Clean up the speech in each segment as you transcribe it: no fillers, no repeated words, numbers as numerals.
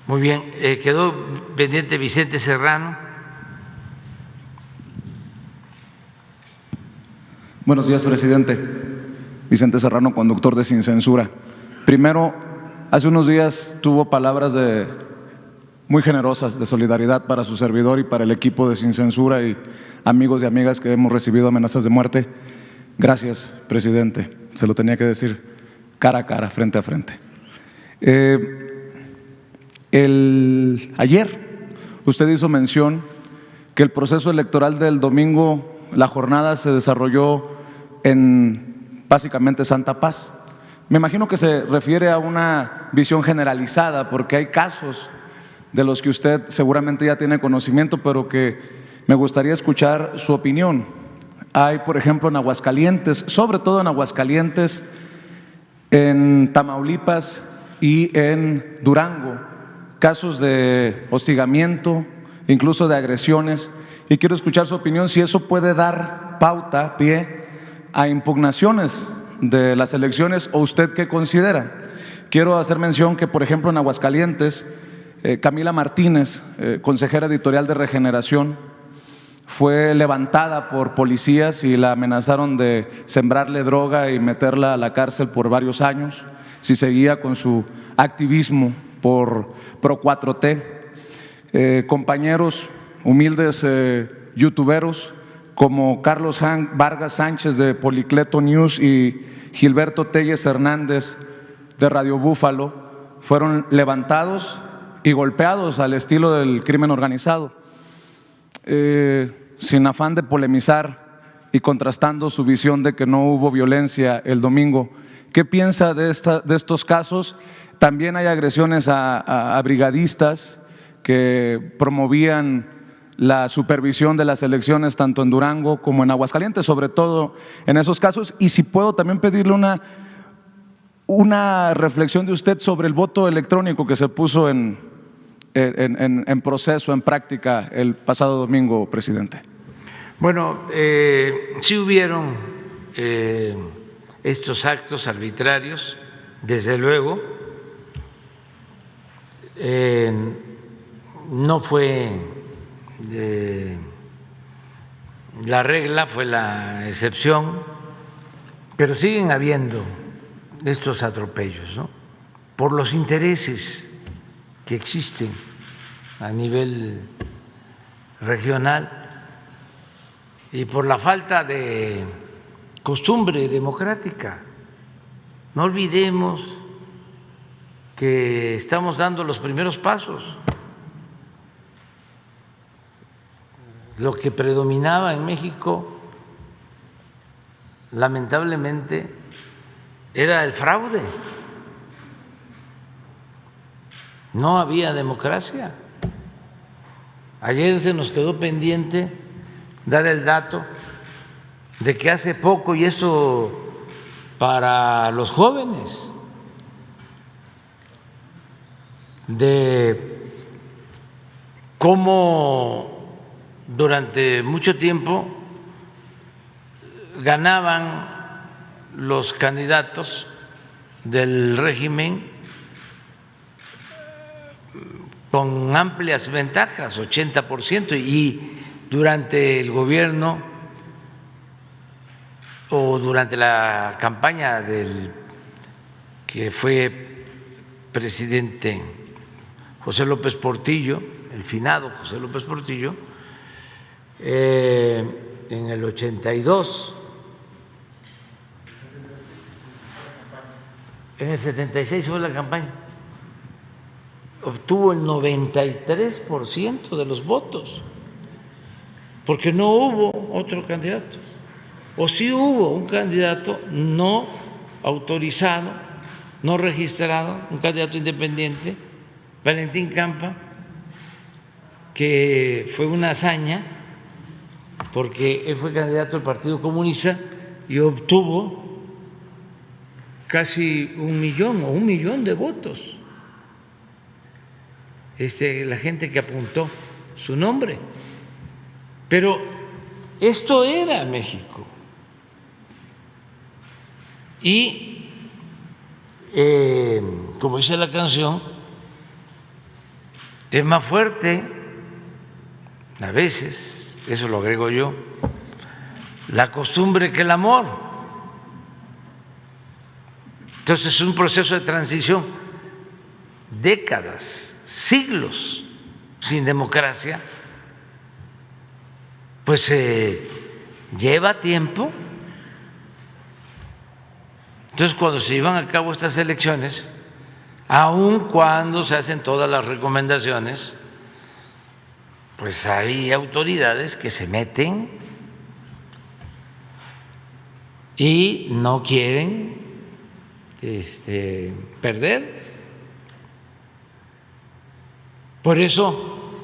Muy bien, quedó pendiente Vicente Serrano. Buenos días, presidente. Vicente Serrano, conductor de Sin Censura. Primero, hace unos días tuvo palabras muy generosas de solidaridad para su servidor y para el equipo de Sin Censura y amigos y amigas que hemos recibido amenazas de muerte. Gracias, presidente. Se lo tenía que decir cara a cara, frente a frente. Ayer usted hizo mención que el proceso electoral del domingo, la jornada se desarrolló en básicamente Santa Paz. Me imagino que se refiere a una visión generalizada, porque hay casos de los que usted seguramente ya tiene conocimiento, pero que me gustaría escuchar su opinión. Hay, por ejemplo, en Aguascalientes, sobre todo en Aguascalientes, en Tamaulipas y en Durango, casos de hostigamiento, incluso de agresiones, y quiero escuchar su opinión si eso puede dar pauta, pie a impugnaciones de las elecciones, o usted qué considera. Quiero hacer mención que, por ejemplo, en Aguascalientes, Camila Martínez, consejera editorial de Regeneración, fue levantada por policías y la amenazaron de sembrarle droga y meterla a la cárcel por varios años si seguía con su activismo por Pro 4T. Compañeros humildes youtuberos como Carlos Vargas Sánchez de Policleto News y Gilberto Telles Hernández de Radio Búfalo fueron levantados y golpeados al estilo del crimen organizado. Sin afán de polemizar y contrastando su visión de que no hubo violencia el domingo, ¿qué piensa de estos casos? También hay agresiones a brigadistas que promovían la supervisión de las elecciones tanto en Durango como en Aguascalientes, sobre todo en esos casos. Y si puedo también pedirle una reflexión de usted sobre el voto electrónico que se puso en proceso, en práctica el pasado domingo, presidente. Bueno, sí hubieron estos actos arbitrarios, desde luego. No fue la regla, fue la excepción, pero siguen habiendo estos atropellos, ¿no? Por los intereses que existen a nivel regional y por la falta de costumbre democrática. No olvidemos que estamos dando los primeros pasos. Lo que predominaba en México, lamentablemente, era el fraude. No había democracia. Ayer se nos quedó pendiente dar el dato de que hace poco, y eso para los jóvenes, de cómo durante mucho tiempo ganaban los candidatos del régimen con amplias ventajas, 80%, y durante el gobierno o durante la campaña del que fue presidente José López Portillo, el finado José López Portillo, en el 82, en el 76 fue la campaña, obtuvo el 93% de los votos, porque no hubo otro candidato, o sí hubo un candidato no autorizado, no registrado, un candidato independiente, Valentín Campa, que fue una hazaña, porque él fue candidato del Partido Comunista y obtuvo casi 1 millón o 1 millón de votos. La gente que apuntó su nombre. Pero esto era México. Y, como dice la canción, es más fuerte, a veces, eso lo agrego yo, la costumbre que el amor. Entonces es un proceso de transición, décadas, siglos sin democracia, pues lleva tiempo. Entonces, cuando se llevan a cabo estas elecciones, aun cuando se hacen todas las recomendaciones, pues hay autoridades que se meten y no quieren perder. Por eso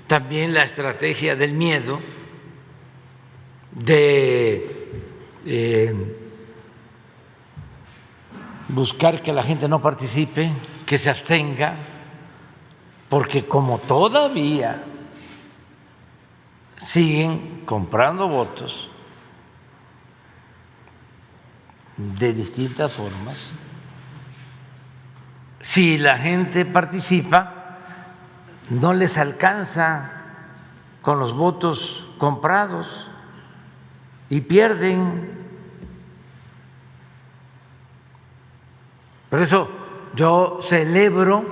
también la estrategia del miedo, de buscar que la gente no participe, que se abstenga, porque como todavía siguen comprando votos de distintas formas, si la gente participa, no les alcanza con los votos comprados y pierden. Por eso yo celebro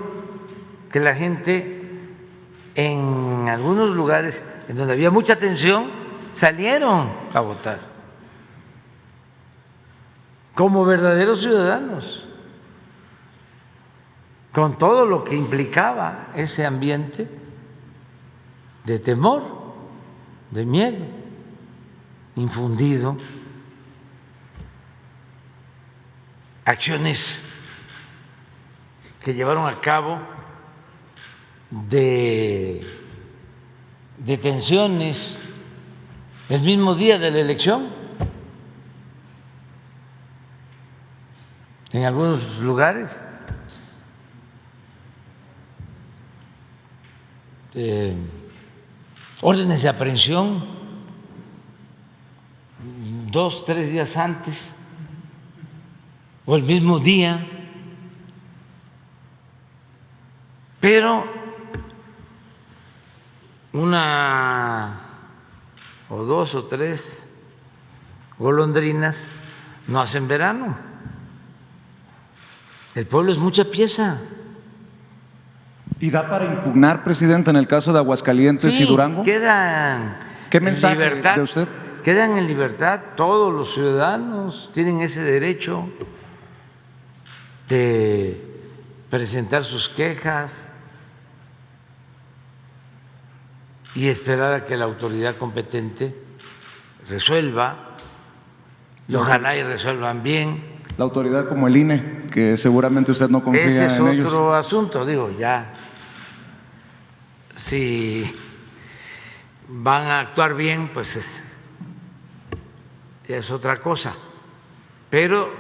que la gente en algunos lugares en donde había mucha tensión salieron a votar como verdaderos ciudadanos, con todo lo que implicaba ese ambiente de temor, de miedo infundido, acciones que llevaron a cabo de detenciones el mismo día de la elección en algunos lugares, órdenes de aprehensión 2, 3 días antes o el mismo día. Pero una o 2 o 3 golondrinas no hacen verano. El pueblo es mucha pieza. ¿Y da para impugnar, presidente, en el caso de Aguascalientes y Durango? Quedan ¿Qué mensaje en libertad, de usted? Quedan en libertad, todos los ciudadanos tienen ese derecho de presentar sus quejas y esperar a que la autoridad competente resuelva, y ojalá y resuelvan bien. La autoridad como el INE, que seguramente usted no confía en ellos. Ese es otro asunto, digo, ya. Si van a actuar bien, pues es otra cosa, pero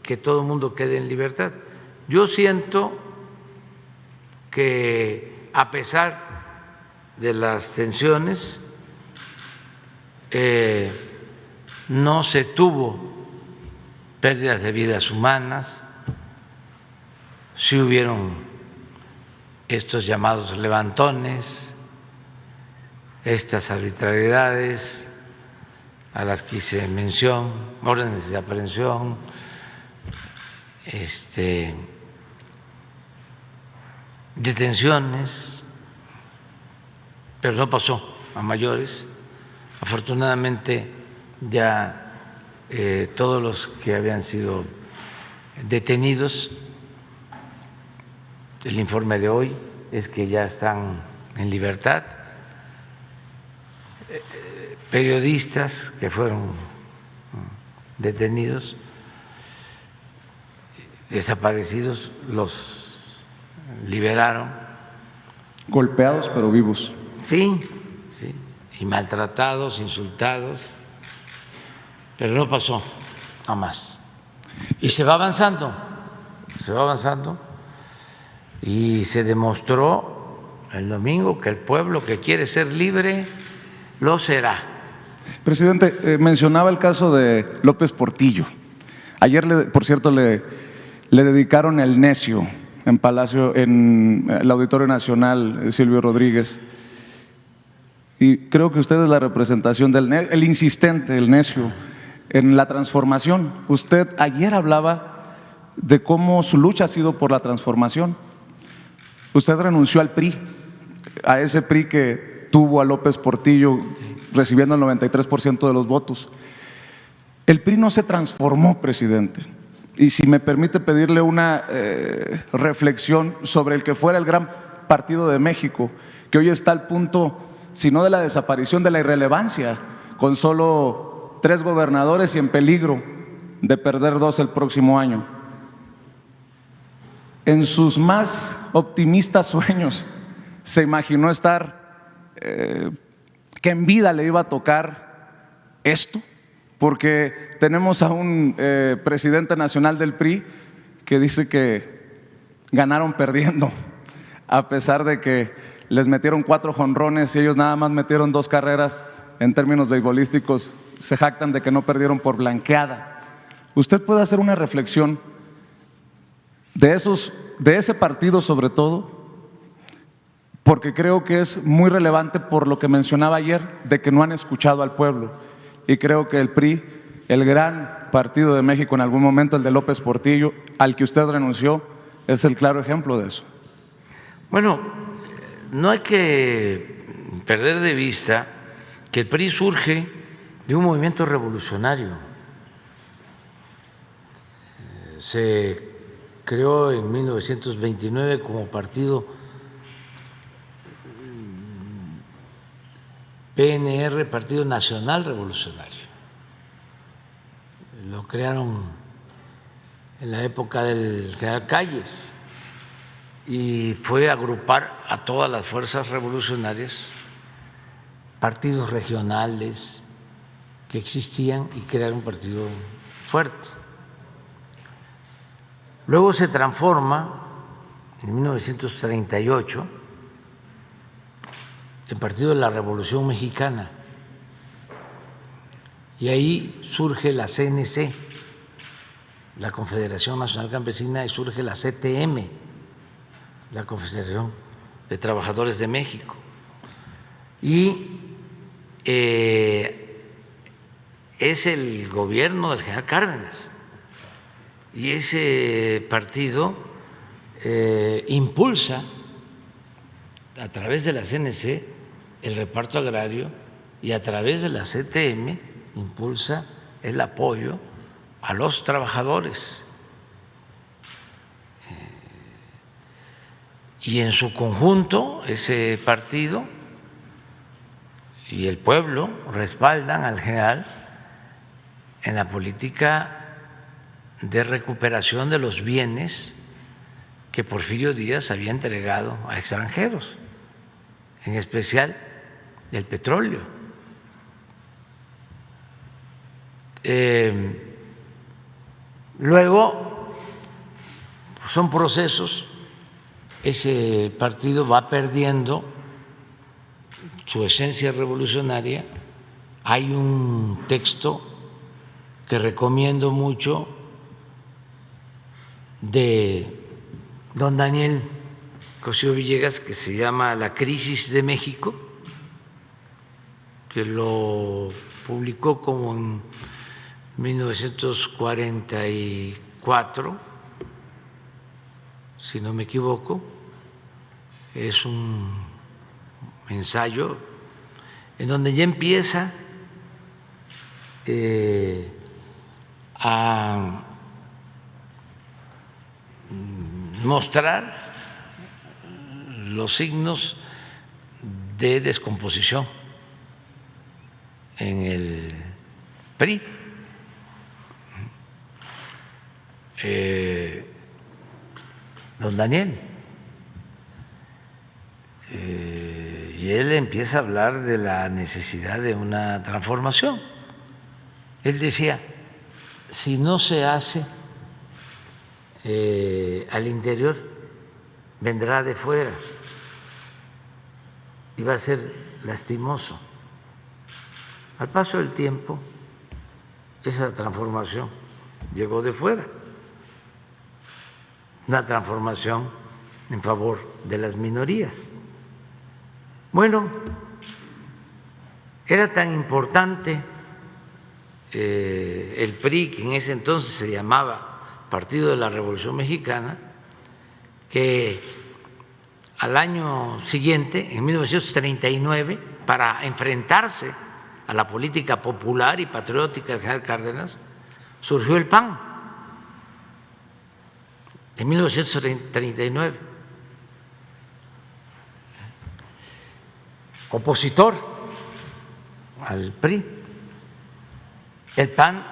que todo el mundo quede en libertad. Yo siento que a pesar de las tensiones no se tuvo pérdidas de vidas humanas, sí hubieron estos llamados levantones, estas arbitrariedades a las que hice mención, órdenes de aprehensión, detenciones, pero no pasó a mayores. Afortunadamente ya todos los que habían sido detenidos, el informe de hoy es que ya están en libertad. Periodistas que fueron detenidos, desaparecidos, los liberaron. Golpeados pero vivos. Sí, sí, y maltratados, insultados, pero no pasó a más. Y se va avanzando, y se demostró el domingo que el pueblo que quiere ser libre lo será. Presidente, mencionaba el caso de López Portillo. Ayer, por cierto, le dedicaron El Necio en Palacio, en el Auditorio Nacional, Silvio Rodríguez. Y creo que usted es la representación del el insistente, el necio, en la transformación. Usted ayer hablaba de cómo su lucha ha sido por la transformación. Usted renunció al PRI, a ese PRI que tuvo a López Portillo recibiendo el 93% de los votos. El PRI no se transformó, presidente. Y si me permite pedirle una reflexión sobre el que fuera el gran partido de México, que hoy está al punto, si no de la desaparición, de la irrelevancia, con solo 3 gobernadores y en peligro de perder 2 el próximo año. En sus más optimistas sueños se imaginó estar, que en vida le iba a tocar esto, porque tenemos a un presidente nacional del PRI que dice que ganaron perdiendo, a pesar de que les metieron 4 jonrones y ellos nada más metieron 2 carreras. En términos beisbolísticos se jactan de que no perdieron por blanqueada. Usted puede hacer una reflexión de ese partido sobre todo, porque creo que es muy relevante por lo que mencionaba ayer, de que no han escuchado al pueblo. Y creo que el PRI, el gran partido de México en algún momento, el de López Portillo, al que usted renunció, es el claro ejemplo de eso. Bueno, no hay que perder de vista que el PRI surge de un movimiento revolucionario. Se creó en 1929 como partido PNR, Partido Nacional Revolucionario. Lo crearon en la época del general Calles y fue agrupar a todas las fuerzas revolucionarias, partidos regionales que existían y crear un partido fuerte. Luego se transforma en 1938 el Partido de la Revolución Mexicana y ahí surge la CNC, la Confederación Nacional Campesina, y surge la CTM, la Confederación de Trabajadores de México. Y es el gobierno del general Cárdenas. Y ese partido impulsa a través de la CNC el reparto agrario y a través de la CTM impulsa el apoyo a los trabajadores. Y en su conjunto ese partido y el pueblo respaldan al general en la política de recuperación de los bienes que Porfirio Díaz había entregado a extranjeros, en especial el petróleo. Luego son procesos, ese partido va perdiendo su esencia revolucionaria. Hay un texto que recomiendo mucho de don Daniel Cosío Villegas, que se llama La crisis de México, que lo publicó como en 1944, si no me equivoco. Es un ensayo en donde ya empieza a mostrar los signos de descomposición en el PRI. Don Daniel, y él empieza a hablar de la necesidad de una transformación. Él decía, si no se hace al interior, vendrá de fuera y va a ser lastimoso. Al paso del tiempo, esa transformación llegó de fuera, una transformación en favor de las minorías. Bueno, era tan importante el PRI, que en ese entonces se llamaba Partido de la Revolución Mexicana, que al año siguiente, en 1939, para enfrentarse a la política popular y patriótica del general Cárdenas, surgió el PAN en 1939, opositor al PRI. El PAN,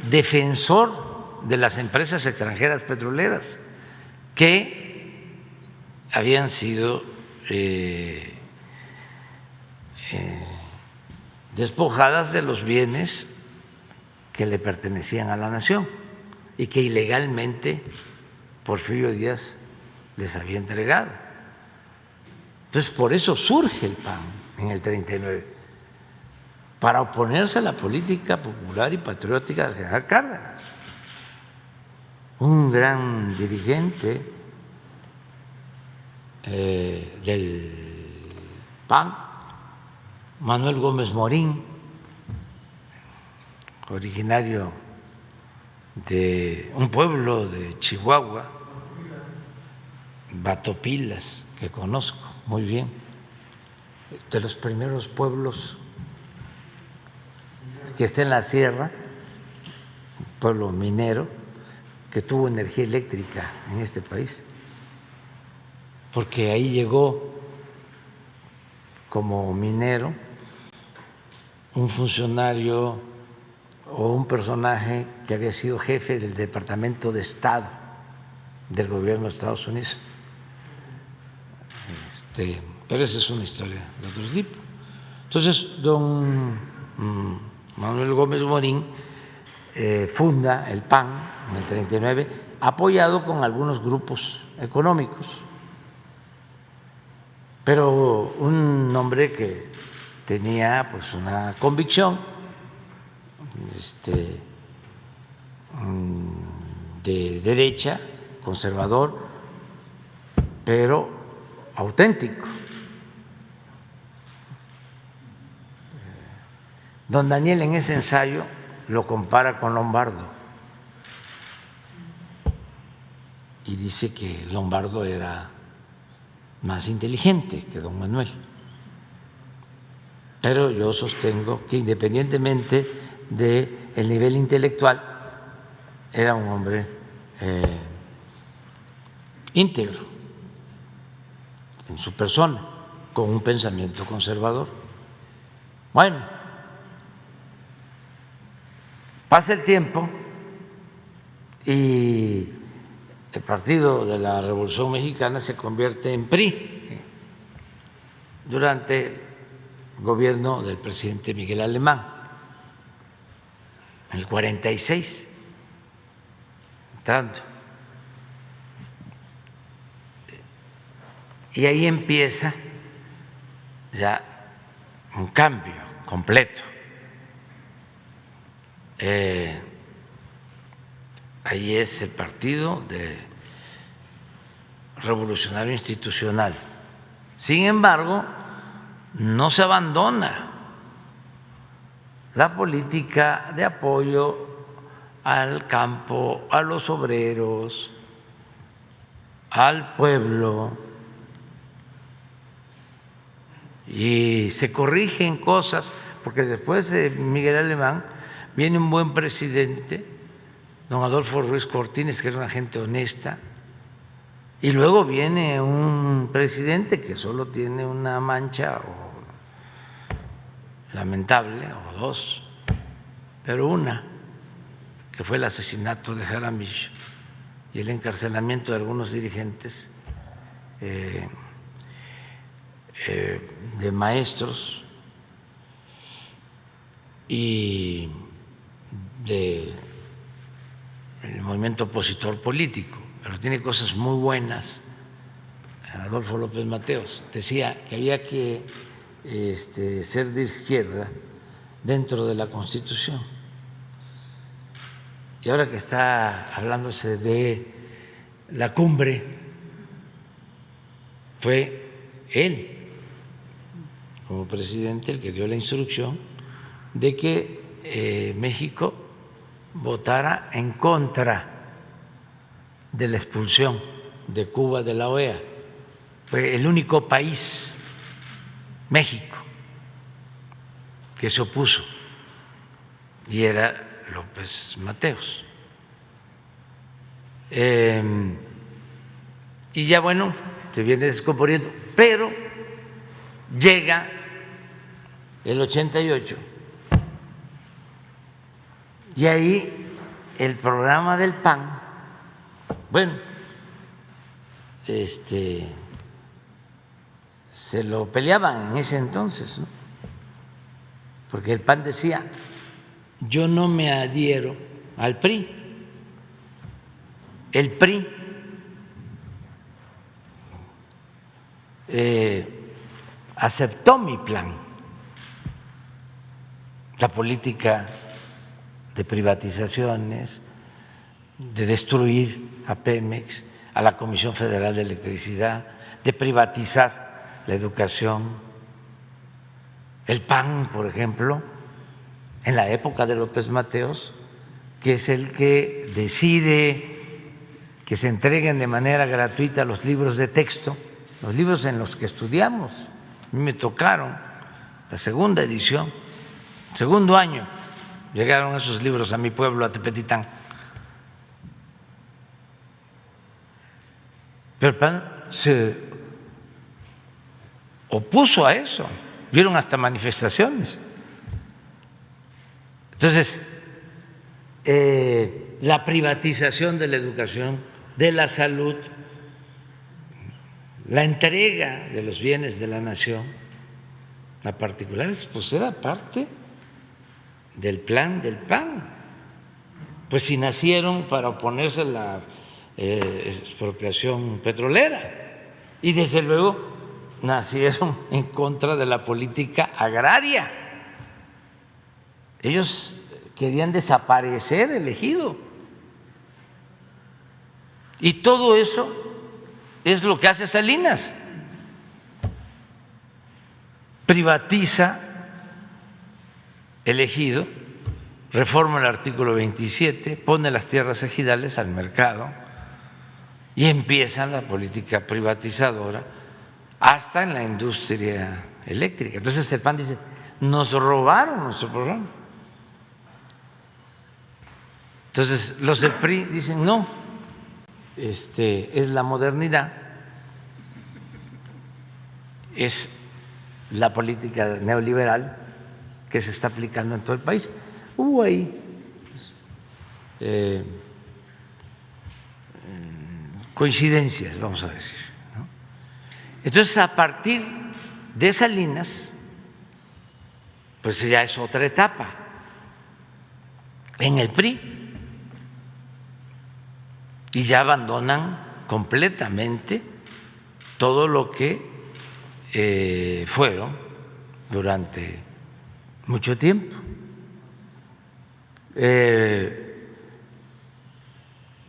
defensor de las empresas extranjeras petroleras que habían sido despojadas de los bienes que le pertenecían a la nación y que ilegalmente Porfirio Díaz les había entregado. Entonces, por eso surge el PAN en el 39, para oponerse a la política popular y patriótica del general Cárdenas. Un gran dirigente del PAN, Manuel Gómez Morín, originario de un pueblo de Chihuahua, Batopilas, que conozco muy bien, de los primeros pueblos que está en la sierra, un pueblo minero que tuvo energía eléctrica en este país, porque ahí llegó como minero un funcionario o un personaje que había sido jefe del Departamento de Estado del gobierno de Estados Unidos. Pero esa es una historia de otro tipo. Entonces, don Manuel Gómez Morín funda el PAN en el 39, apoyado con algunos grupos económicos, pero un hombre que tenía pues una convicción de derecha, conservador, pero auténtico. Don Daniel en ese ensayo lo compara con Lombardo y dice que Lombardo era más inteligente que don Manuel. Pero yo sostengo que independientemente del nivel intelectual, era un hombre íntegro en su persona, con un pensamiento conservador. Bueno, pasa el tiempo y el Partido de la Revolución Mexicana se convierte en PRI durante el gobierno del presidente Miguel Alemán, en el 46, entrando. Y ahí empieza ya un cambio completo. Ahí es el Partido Revolucionario Institucional. Sin embargo, no se abandona la política de apoyo al campo, a los obreros, al pueblo, y se corrigen cosas, porque después de Miguel Alemán viene un buen presidente, don Adolfo Ruiz Cortines, que era una gente honesta, y luego viene un presidente que solo tiene una mancha lamentable, o dos, pero una, que fue el asesinato de Jaramillo y el encarcelamiento de algunos dirigentes de maestros y del movimiento opositor político, pero tiene cosas muy buenas. Adolfo López Mateos decía que había que ser de izquierda dentro de la Constitución. Y ahora que está hablándose de la cumbre fue él, como presidente, el que dio la instrucción de que México votara en contra de la expulsión de Cuba de la OEA. Fue el único país, México, que se opuso, y era López Mateos. Y ya bueno, se viene descomponiendo, pero llega el 88 y ahí el programa del PAN, bueno, se lo peleaban en ese entonces, ¿no? Porque el PAN decía: yo no me adhiero al PRI. El PRI aceptó mi plan, la política de privatizaciones, de destruir a Pemex, a la Comisión Federal de Electricidad, de privatizar la educación. El PAN, por ejemplo, en la época de López Mateos, que es el que decide que se entreguen de manera gratuita los libros de texto, los libros en los que estudiamos. A mí me tocaron la segunda edición, segundo año, llegaron esos libros a mi pueblo, a Tepetitán. Pero el PAN se opuso a eso, vieron hasta manifestaciones. Entonces, la privatización de la educación, de la salud, la entrega de los bienes de la nación a particulares, pues era parte del plan del PAN. Pues si nacieron para oponerse a la expropiación petrolera, y desde luego nacieron en contra de la política agraria. Ellos querían desaparecer el ejido. Y todo eso es lo que hace Salinas. Privatiza el ejido, reforma el artículo 27, pone las tierras ejidales al mercado y empieza la política privatizadora hasta en la industria eléctrica. Entonces el PAN dice: nos robaron nuestro programa. Entonces los del PRI dicen: no, es la modernidad, es la política neoliberal que se está aplicando en todo el país. Hubo ahí coincidencias, vamos a decir, ¿no? Entonces, a partir de Salinas, pues ya es otra etapa en el PRI, y ya abandonan completamente todo lo que fueron durante mucho tiempo.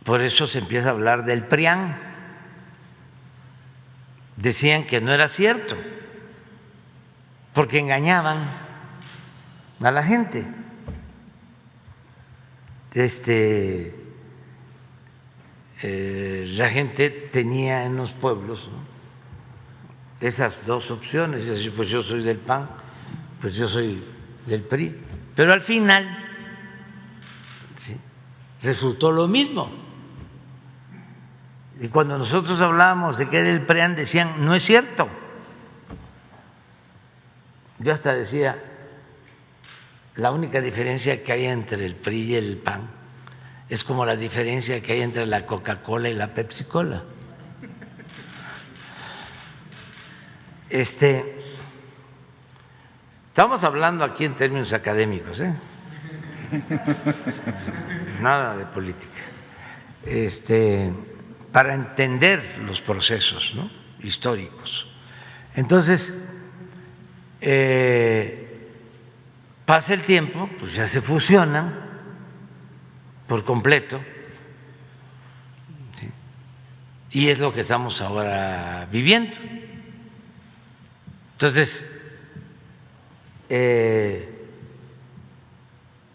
Por eso se empieza a hablar del PRIAN. Decían que no era cierto, porque engañaban a la gente. La gente tenía en los pueblos, ¿no?, esas dos opciones: decir, pues yo soy del PAN, pues yo soy del PRI. Pero al final, ¿sí?, resultó lo mismo. Y cuando nosotros hablábamos de que era el PRIAN, decían: no es cierto. Yo hasta decía: la única diferencia que hay entre el PRI y el PAN es como la diferencia que hay entre la Coca-Cola y la Pepsi-Cola. Estamos hablando aquí en términos académicos, nada de política, para entender los procesos, ¿no?, históricos. Entonces, pasa el tiempo, pues ya se fusionan por completo, ¿sí?, Y es lo que estamos ahora viviendo. Entonces,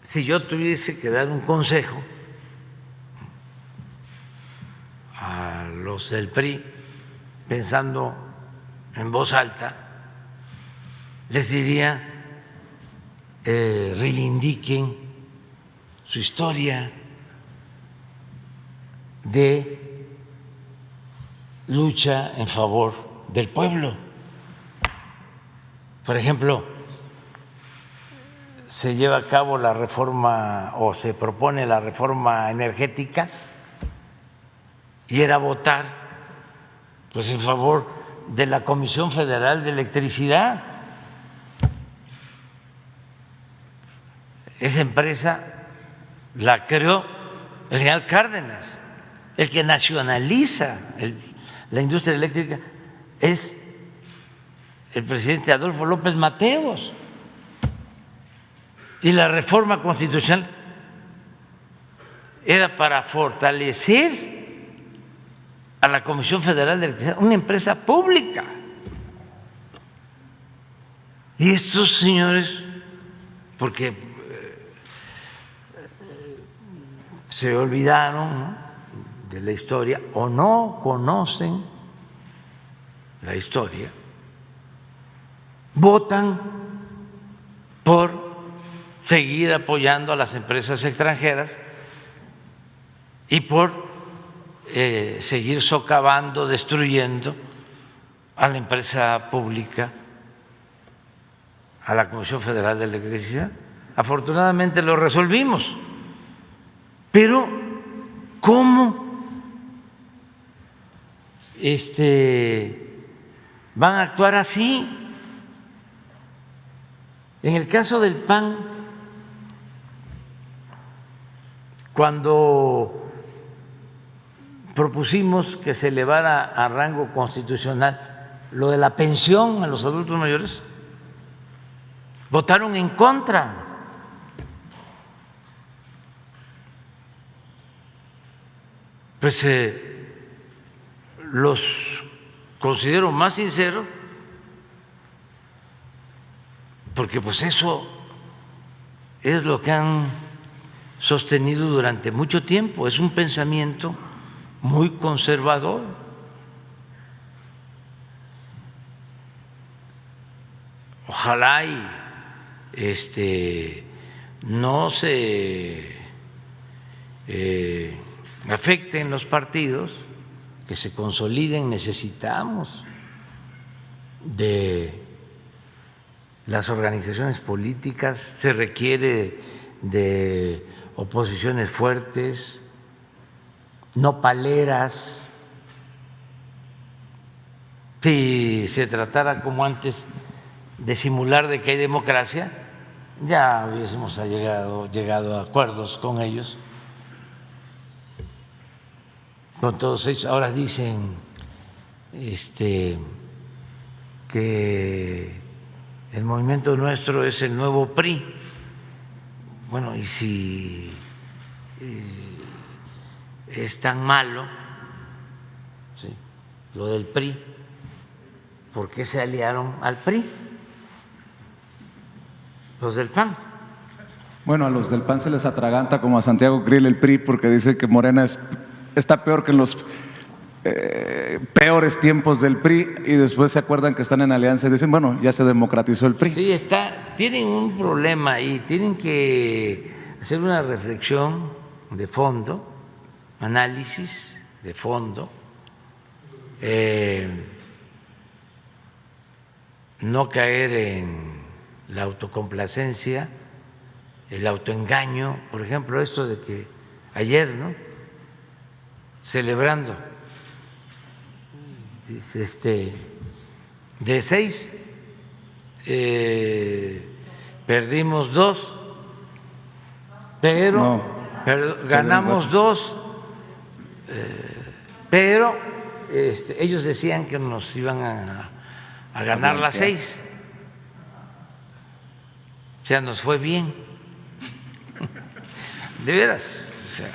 si yo tuviese que dar un consejo a los del PRI, pensando en voz alta, les diría, reivindiquen su historia de lucha en favor del pueblo. Por ejemplo, se lleva a cabo la reforma o se propone la reforma energética y era votar pues en favor de la Comisión Federal de Electricidad. Esa empresa la creó el general Cárdenas. El que nacionaliza la industria eléctrica es el presidente Adolfo López Mateos. Y la reforma constitucional era para fortalecer a la Comisión Federal de Electricidad, una empresa pública. Y estos señores, porque se olvidaron, ¿no?, de la historia o no conocen la historia, votan por seguir apoyando a las empresas extranjeras y por seguir socavando, destruyendo a la empresa pública, a la Comisión Federal de Electricidad. Afortunadamente lo resolvimos, pero ¿cómo van a actuar así? En el caso del PAN, cuando propusimos que se elevara a rango constitucional lo de la pensión a los adultos mayores, votaron en contra. Pues los considero más sinceros, porque pues eso es lo que han sostenido durante mucho tiempo, es un pensamiento muy conservador. Ojalá y no se afecten los partidos, que se consoliden. Necesitamos de las organizaciones políticas, se requiere de oposiciones fuertes, no paleras. Si se tratara como antes de simular de que hay democracia, ya hubiésemos llegado a acuerdos con ellos, con todos ellos. Ahora dicen que el movimiento nuestro es el nuevo PRI. Bueno, y si es tan malo, ¿sí?, lo del PRI, ¿por qué se aliaron al PRI los del PAN? Bueno, a los del PAN se les atraganta como a Santiago Krill el PRI, porque dice que Morena está peor que en los peores tiempos del PRI, y después se acuerdan que están en alianza y dicen, bueno, ya se democratizó el PRI. Sí, tienen un problema y tienen que hacer una reflexión de fondo, análisis de fondo, no caer en la autocomplacencia, el autoengaño. Por ejemplo, esto de que ayer, ¿no?, celebrando, de 6 perdimos 2, pero ganamos 2, pero ellos decían que nos iban a ganar las 6. O sea, nos fue bien. De veras. O sea,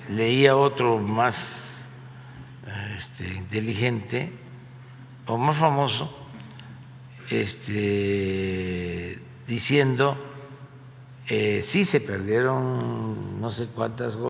leía otro más inteligente o más famoso diciendo sí se perdieron no sé cuántas